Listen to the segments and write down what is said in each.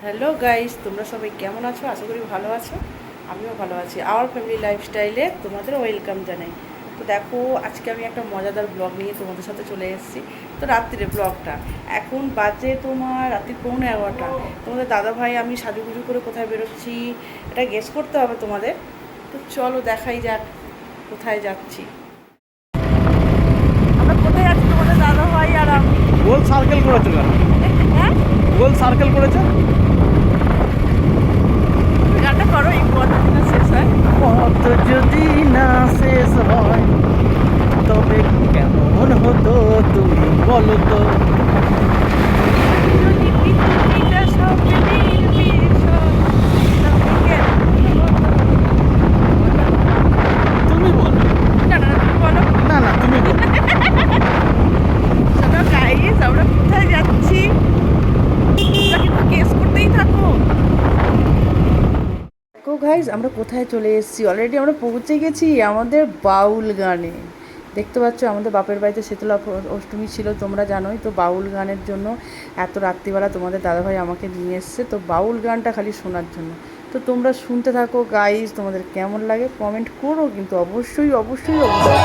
Hello guys, তোমরা সবাই কেমন আছো? আশা করি ভালো আছো। আমিও ভালো আছি। আওয়ার ফ্যামিলি লাইফস্টাইলে তোমাদের ওয়েলকাম জানাই। তো দেখো, আজকে আমি একটা মজাদার ব্লগ নিয়ে তোমাদের সাথে চলে এসেছি। তো রাত্রিরে ব্লগটা এখন বাজে তোমার রাত্রি 11:15। তোমাদের দাদাভাই আমি সাজুগুজু করে কোথায় বেরোচ্ছি এটা গেস করতে হবে তোমাদের। তো চলো দেখাই যাক কোথায় যাচ্ছি। আমরা কোথায় যাচ্ছি তোমাদের দাদাভাই আর আমি? গোল সার্কেল করেছো কেন? হ্যাঁ, গোল সার্কেল করেছো? গানটা করো, এই পথটা শেষ হয়। পথ যদি না শেষ হয় তবে কেমন হতো তুমি বলো তো? যদি পৃথিবীটা সবে নির্বিষয়, তবে কেমন হতো? তুমি বলো। না না, তুমি বলো। না না, তুমি বলো। চলো গাইস, আমরা কোথায় যাচ্ছি তোমরা কিন্তু গেস করতেই থাকো। দেখো গাইস, আমরা কোথায় চলে এসেছি। অলরেডি আমরা পৌঁছে গেছি আমাদের বাউল গানে। দেখতে পাচ্ছ আমাদের বাপের বাড়িতে শীতলা অষ্টমী ছিল, তোমরা জানোই তো। বাউল গানের জন্য এত রাত্রিবেলা তোমাদের দাদাভাই আমাকে নিয়ে এসছে, তো বাউল গানটা খালি শোনার জন্য। তো তোমরা শুনতে থাকো গাইস, তোমাদের কেমন লাগে কমেন্ট করো কিন্তু অবশ্যই অবশ্যই অবশ্যই।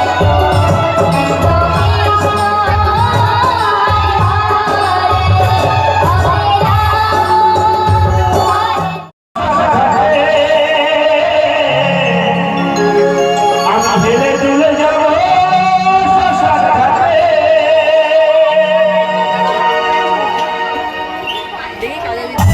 দেখি কাজে দিচ্ছি।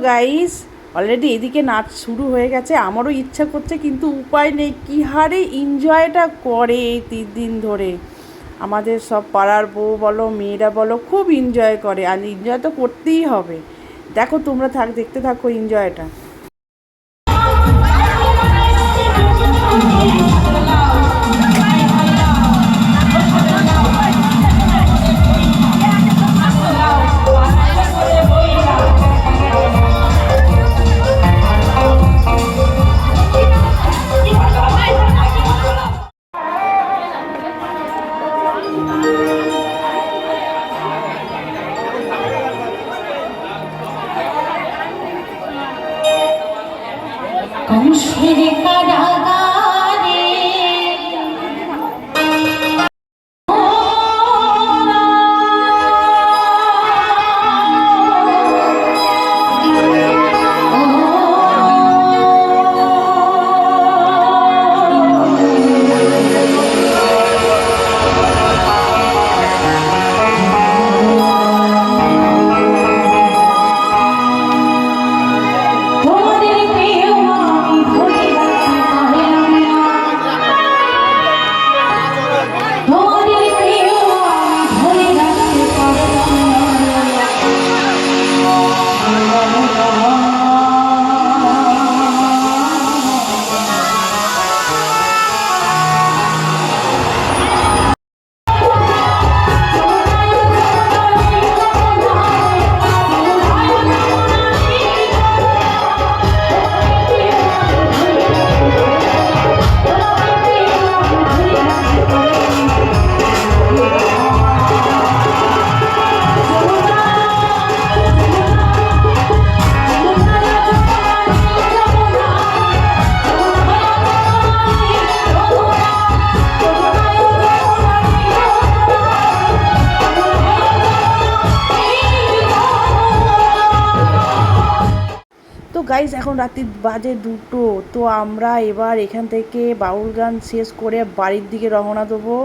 গাইস অলরেডি এদিকে নাচ শুরু হয়ে গেছে, আমারও ইচ্ছা করছে কিন্তু উপায় নেই। কী হারে এনজয়টা করে এই 3 দিন ধরে আমাদের সব পাড়ার বউ বলো মেয়েরা বলো, খুব এনজয় করে, আর এনজয় তো করতেই হবে। দেখো তোমরা দেখতে থাকো এনজয়টা। কংসের কারাগারে তোমাদের প্রিয় আমি ধরে রাখতে পারলাম না, তোমাদের প্রিয় আমি ধরে রাখতে তো গাইজ এখন রাত্রি বাজে 2টো। তো আমরা এবার এখান থেকে বাউল গান শেষ করে বাড়ির দিকে রওনা দেবো।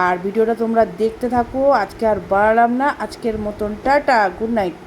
আর ভিডিওটা তোমরা দেখতে থাকো, আজকে আর বাড়ালাম না, আজকের মতন টাটা, গুড নাইট।